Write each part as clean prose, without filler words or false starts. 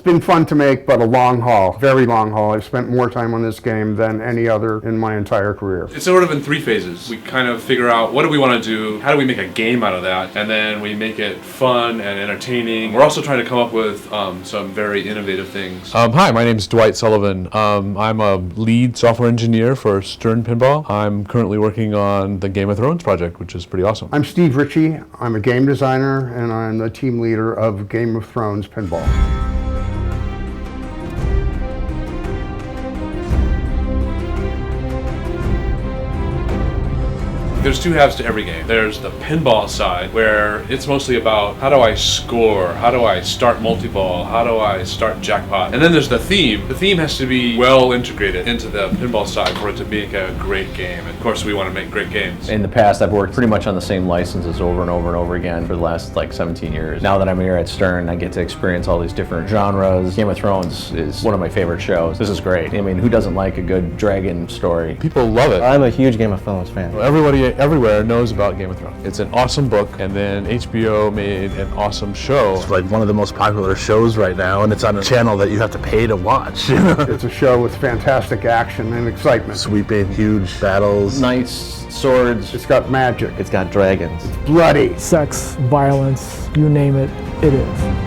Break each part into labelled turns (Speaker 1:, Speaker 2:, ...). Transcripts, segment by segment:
Speaker 1: been fun to make, but a long haul, very long haul. I've spent more time on this game than any other in my entire career.
Speaker 2: It's sort of in 3 phases. We kind of figure out what do we want to do, how do we make a game out of that, and then we make it fun and entertaining. We're also trying to come up with some very innovative things.
Speaker 3: Hi, my name is Dwight Sullivan. I'm a lead software engineer for Stern Pinball. I'm currently working on the Game of Thrones project, which is pretty awesome.
Speaker 1: I'm Steve Ritchie. I'm a game designer, and I'm the team leader of Game of Thrones Pinball.
Speaker 2: There's 2 halves to every game. There's the pinball side, where it's mostly about how do I score, how do I start multi-ball, how do I start jackpot. And then there's the theme. The theme has to be well integrated into the pinball side for it to make a great game. And of course, we want to make great games.
Speaker 4: In the past, I've worked pretty much on the same licenses over and over and over again for the last 17 years. Now that I'm here at Stern, I get to experience all these different genres. Game of Thrones is one of my favorite shows. This is great. I mean, who doesn't like a good dragon story?
Speaker 3: People love it.
Speaker 5: I'm a huge Game of Thrones fan.
Speaker 3: Everybody everywhere knows about Game of Thrones. It's an awesome book, and then HBO made an awesome show.
Speaker 6: It's like one of the most popular shows right now, and it's on a channel that you have to pay to watch.
Speaker 1: It's a show with fantastic action and excitement.
Speaker 6: Sweeping, huge battles.
Speaker 4: Knights, swords.
Speaker 1: It's got magic.
Speaker 5: It's got dragons.
Speaker 1: It's bloody.
Speaker 7: Sex, violence, you name it, it is.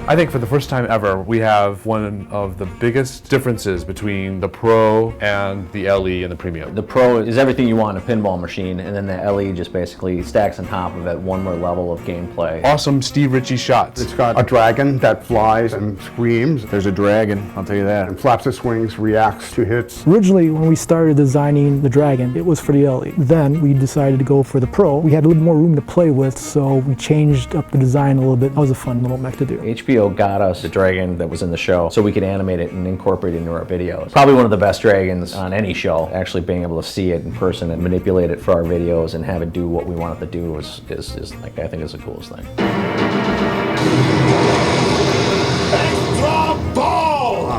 Speaker 3: I think for the first time ever, we have one of the biggest differences between the Pro and the LE and the Premium.
Speaker 4: The Pro is everything you want in a pinball machine, and then the LE just basically stacks on top of it one more level of gameplay.
Speaker 3: Awesome Steve Ritchie shots.
Speaker 1: It's got a dragon that flies and screams.
Speaker 5: There's a dragon, I'll tell you that.
Speaker 1: And flaps its wings, reacts to hits.
Speaker 7: Originally, when we started designing the Dragon, it was for the LE. Then we decided to go for the Pro. We had a little more room to play with, so we changed up the design a little bit. That was a fun little mech to do.
Speaker 4: HBO got us the dragon that was in the show so we could animate it and incorporate it into our videos. Probably one of the best dragons on any show. Actually being able to see it in person and manipulate it for our videos and have it do what we want it to do is like, I think is the coolest thing.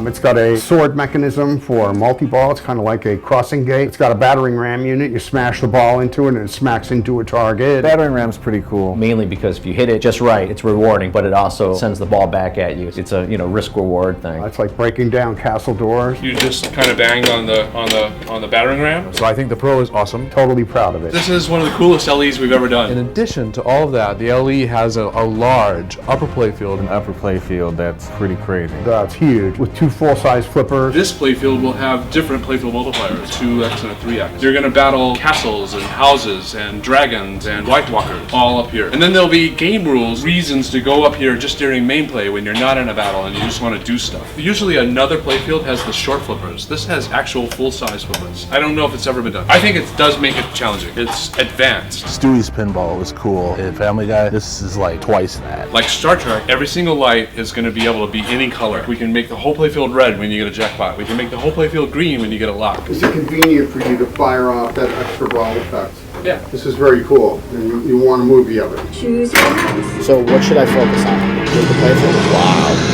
Speaker 1: It's got a sword mechanism for multi-ball. It's kind of like a crossing gate. It's got a battering ram unit. You smash the ball into it and it smacks into a target.
Speaker 5: Battering ram's pretty cool.
Speaker 4: Mainly because if you hit it just right, it's rewarding, but it also sends the ball back at you. It's a risk-reward thing.
Speaker 1: It's like breaking down castle doors.
Speaker 2: You just kind of banged on the battering ram.
Speaker 3: So I think the Pro is awesome.
Speaker 1: Totally proud of it.
Speaker 2: This is one of the coolest LEs we've ever done.
Speaker 3: In addition to all of that, the LE has a large upper playfield.
Speaker 5: An upper playfield that's pretty crazy.
Speaker 1: That's huge, with 2 full-size flippers.
Speaker 2: This playfield will have different playfield multipliers, 2x and a 3x. You're going to battle castles and houses and dragons and White Walkers all up here. And then there'll be game rules, reasons to go up here just during main play when you're not in a battle and you just want to do stuff. Usually another playfield has the short flippers. This has actual full-size flippers. I don't know if it's ever been done. I think it does make it challenging. It's advanced.
Speaker 6: Stewie's Pinball was cool. In Family Guy, this is like twice that.
Speaker 2: Like Star Trek, every single light is going to be able to be any color. We can make the whole playfield red when you get a jackpot. We can make the whole playfield green when you get a lock.
Speaker 1: Is it convenient for you to fire off that extra ball effect?
Speaker 2: Yeah.
Speaker 1: This is very cool, and you want a movie of it.
Speaker 8: Choose your house.
Speaker 5: So what should I focus on? Just the playfield? Wow.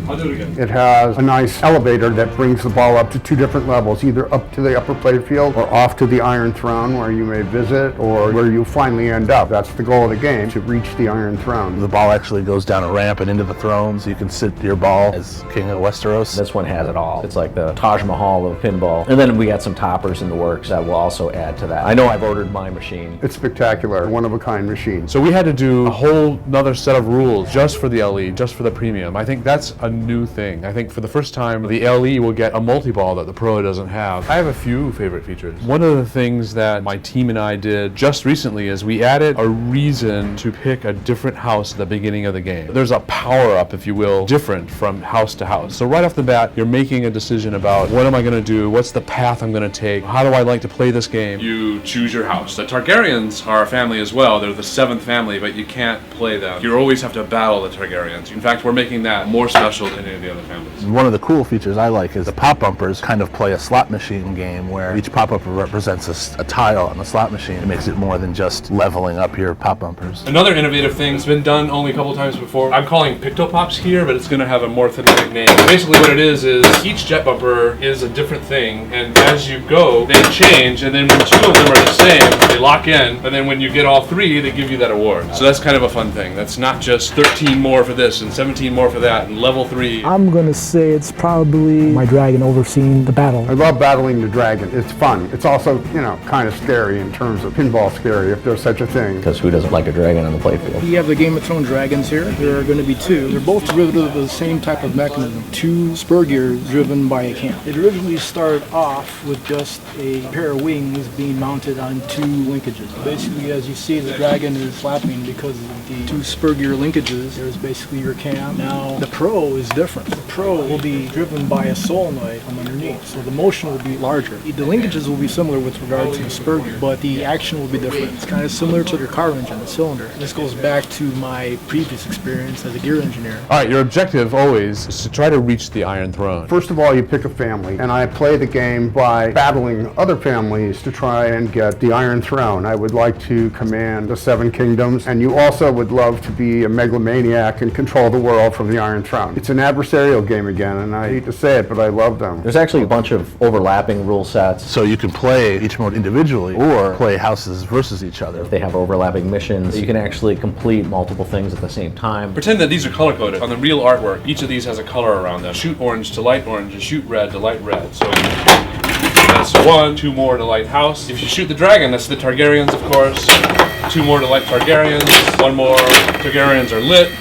Speaker 2: I'll do it again.
Speaker 1: It has a nice elevator that brings the ball up to 2 different levels, either up to the upper playfield or off to the Iron Throne where you may visit or where you finally end up. That's the goal of the game, to reach the Iron Throne.
Speaker 6: The ball actually goes down a ramp and into the throne, so you can sit your ball as King of Westeros.
Speaker 4: This one has it all. It's like the Taj Mahal of pinball. And then we got some toppers in the works that will also add to that. I know I've ordered my machine.
Speaker 1: It's spectacular, one-of-a-kind machine.
Speaker 3: So we had to do a whole nother set of rules just for the LE, just for the Premium. I think that's a new thing. I think for the first time, the LE will get a multi-ball that the Pro doesn't have. I have a few favorite features. One of the things that my team and I did just recently is we added a reason to pick a different house at the beginning of the game. There's a power-up, if you will, different from house to house. So right off the bat, you're making a decision about what am I going to do, what's the path I'm going to take, how do I like to play this game.
Speaker 2: You choose your house. The Targaryens are a family as well. They're the 7th family, but you can't play them. You always have to battle the Targaryens. In fact, we're making that more special any of the other families.
Speaker 6: One of the cool features I like is the pop bumpers kind of play a slot machine game where each pop bumper represents a tile on the slot machine. It makes it more than just leveling up your pop bumpers.
Speaker 2: Another innovative thing that's been done only a couple times before, I'm calling Pictopops here, but it's going to have a more thematic name. Basically what it is each jet bumper is a different thing, and as you go, they change, and then when two of them are the same, they lock in, and then when you get all three, they give you that award. So that's kind of a fun thing. That's not just 13 more for this and 17 more for that and level 3.
Speaker 7: I'm gonna say it's probably my dragon overseeing the battle.
Speaker 1: I love battling the dragon. It's fun. It's also, kind of scary in terms of pinball scary, if there's such a thing.
Speaker 4: Because who doesn't like a dragon on the playfield?
Speaker 7: We have the Game of Thrones dragons here. There are going to be two. They're both derivative of the same type of mechanism. Two spur gears driven by a cam. It originally started off with just a pair of wings being mounted on two linkages. Basically, as you see, the dragon is flapping because of the two spur gear linkages. There's basically your cam. Now, the Pro is different. The Pro will be driven by a solenoid from underneath, so the motion will be larger. The linkages will be similar with regard to the spur gear, but the action will be different. It's kind of similar to your car engine, the cylinder. This goes back to my previous experience as a gear engineer.
Speaker 3: All right, your objective always is to try to reach the Iron Throne.
Speaker 1: First of all, you pick a family, and I play the game by battling other families to try and get the Iron Throne. I would like to command the 7 kingdoms, and you also would love to be a megalomaniac and control the world from the Iron Throne. It's an adversarial game again, and I hate to say it, but I love them.
Speaker 4: There's actually a bunch of overlapping rule sets.
Speaker 6: So you can play each mode individually or play houses versus each other.
Speaker 4: If they have overlapping missions, you can actually complete multiple things at the same time.
Speaker 2: Pretend that these are color-coded. On the real artwork, each of these has a color around them. Shoot orange to light orange, and shoot red to light red. So that's 1, 2 more to light house. If you shoot the dragon, that's the Targaryens, of course. 2 more to light Targaryens. 1 more. Targaryens are lit.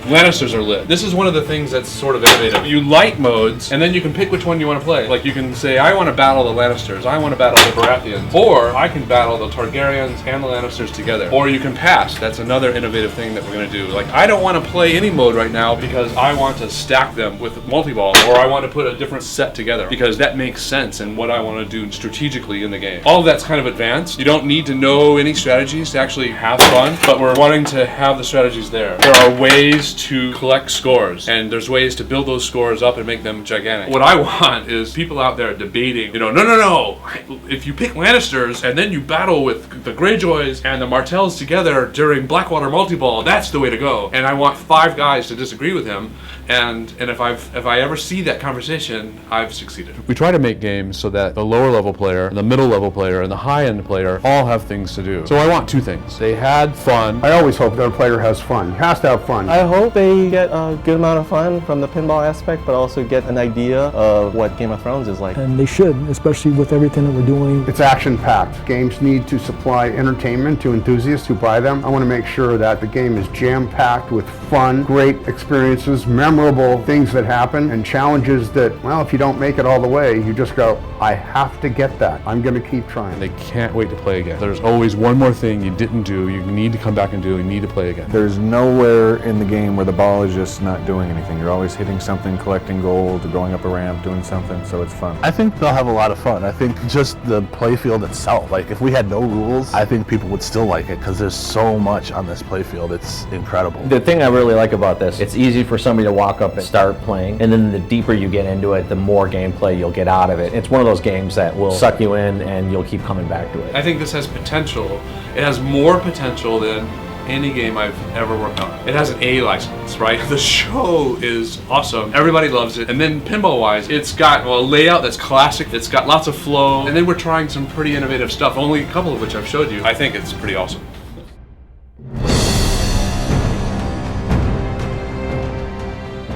Speaker 2: Lannisters are lit. This is one of the things that's sort of innovative. You light modes, and then you can pick which one you want to play. Like you can say, I want to battle the Lannisters, I want to battle the Baratheons, or I can battle the Targaryens and the Lannisters together. Or you can pass. That's another innovative thing that we're going to do. Like, I don't want to play any mode right now because I want to stack them with multi-ball, or I want to put a different set together because that makes sense in what I want to do strategically in the game. All of that's kind of advanced. You don't need to know any strategies to actually have fun, but we're wanting to have the strategies there. There are ways to collect scores, and there's ways to build those scores up and make them gigantic. What I want is people out there debating, no, if you pick Lannisters and then you battle with the Greyjoys and the Martells together during Blackwater multi-ball, that's the way to go. And I want 5 guys to disagree with him, and if I ever see that conversation, I've succeeded.
Speaker 3: We try to make games so that the lower level player, the middle level player, and the high end player all have things to do. So I want 2 things. They had fun.
Speaker 1: I always hope that a player has fun. He has to have fun.
Speaker 8: I hope they get a good amount of fun from the pinball aspect, but also get an idea of what Game of Thrones is like.
Speaker 7: And they should, especially with everything that we're doing.
Speaker 1: It's action-packed. Games need to supply entertainment to enthusiasts who buy them. I want to make sure that the game is jam-packed with fun, great experiences, memorable things that happen, and challenges that, well, if you don't make it all the way, you just go, I have to get that. I'm going to keep trying.
Speaker 3: They can't wait to play again. There's always one more thing you didn't do, you need to come back and do, you need to play again.
Speaker 9: There's nowhere in the game where the ball is just not doing anything. You're always hitting something, collecting gold, going up a ramp, doing something, so it's fun.
Speaker 6: I think they'll have a lot of fun. I think just the playfield itself, like if we had no rules, I think people would still like it because there's so much on this playfield. It's incredible.
Speaker 4: The thing I really like about this, it's easy for somebody to walk up and start playing, and then the deeper you get into it, the more gameplay you'll get out of it. It's one of those games that will suck you in and you'll keep coming back to it.
Speaker 2: I think this has potential. It has more potential than any game I've ever worked on. It has an A license, right? The show is awesome. Everybody loves it. And then pinball-wise, it's got a layout that's classic. It's got lots of flow. And then we're trying some pretty innovative stuff, only a couple of which I've showed you. I think it's pretty awesome.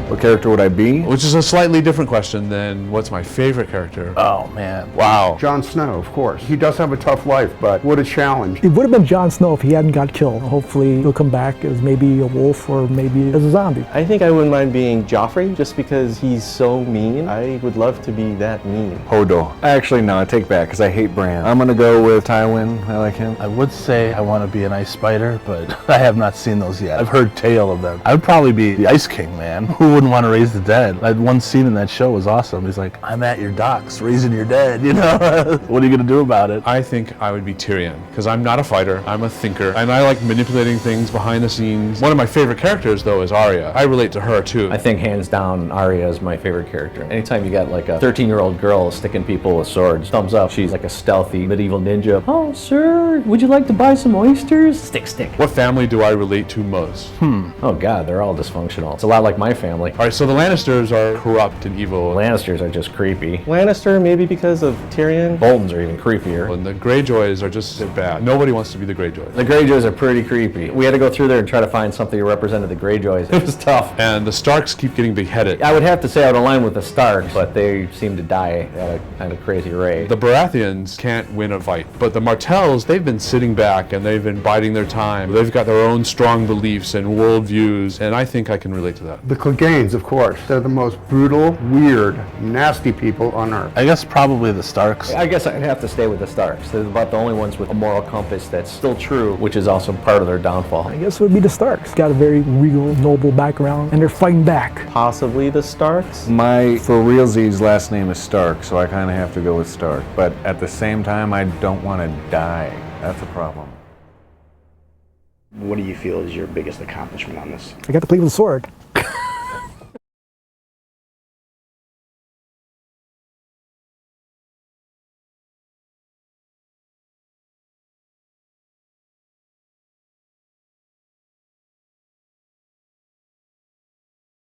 Speaker 9: What character would I be?
Speaker 3: Which is a slightly different question than what's my favorite character.
Speaker 6: Oh man, wow.
Speaker 1: Jon Snow, of course. He does have a tough life, but what a challenge.
Speaker 7: It would have been Jon Snow if he hadn't got killed. Hopefully he'll come back as maybe a wolf or maybe as a zombie.
Speaker 8: I think I wouldn't mind being Joffrey just because he's so mean. I would love to be that mean.
Speaker 9: Hodor. Actually, no, I take back because I hate Bran. I'm gonna go with Tywin. I like him.
Speaker 6: I would say I want to be an ice spider, but I have not seen those yet. I've heard tale of them. I would probably be the Ice King, man. Who wouldn't want to raise the dead. Like, one scene in that show was awesome. He's like, I'm at your docks raising your dead, you know? What are you going to do about it?
Speaker 3: I think I would be Tyrion, because I'm not a fighter, I'm a thinker, and I like manipulating things behind the scenes. One of my favorite characters, though, is Arya. I relate to her, too.
Speaker 4: I think hands down, Arya is my favorite character. Anytime you got like a 13-year-old girl sticking people with swords, thumbs up. She's like a stealthy medieval ninja. Oh, sir, would you like to buy some oysters? Stick, stick.
Speaker 3: What family do I relate to most?
Speaker 4: Oh God, they're all dysfunctional. It's a lot like my family.
Speaker 3: All right, so the Lannisters are corrupt and evil.
Speaker 4: Lannisters are just creepy.
Speaker 8: Lannister, maybe because of Tyrion.
Speaker 4: Boltons are even creepier.
Speaker 3: And the Greyjoys are just bad. Nobody wants to be the Greyjoys.
Speaker 4: The Greyjoys are pretty creepy. We had to go through there and try to find something that represented the Greyjoys. It was tough.
Speaker 3: And the Starks keep getting beheaded.
Speaker 4: I would have to say I would align with the Starks, but they seem to die at a crazy rate.
Speaker 3: The Baratheons can't win a fight, but the Martells, they've been sitting back and they've been biding their time. They've got their own strong beliefs and worldviews, and I think I can relate to that.
Speaker 1: The Cleganes, of course. They're the most brutal, weird, nasty people on Earth.
Speaker 6: I guess probably the Starks.
Speaker 4: I guess I'd have to stay with the Starks. They're about the only ones with a moral compass that's still true, which is also part of their downfall.
Speaker 7: I guess it would be the Starks. Got a very regal, noble background, and they're fighting back.
Speaker 8: Possibly the Starks.
Speaker 9: My for realsies last name is Stark, so I kind of have to go with Stark. But at the same time, I don't want to die. That's a problem.
Speaker 5: What do you feel is your biggest accomplishment on this?
Speaker 7: I got to play with a sword.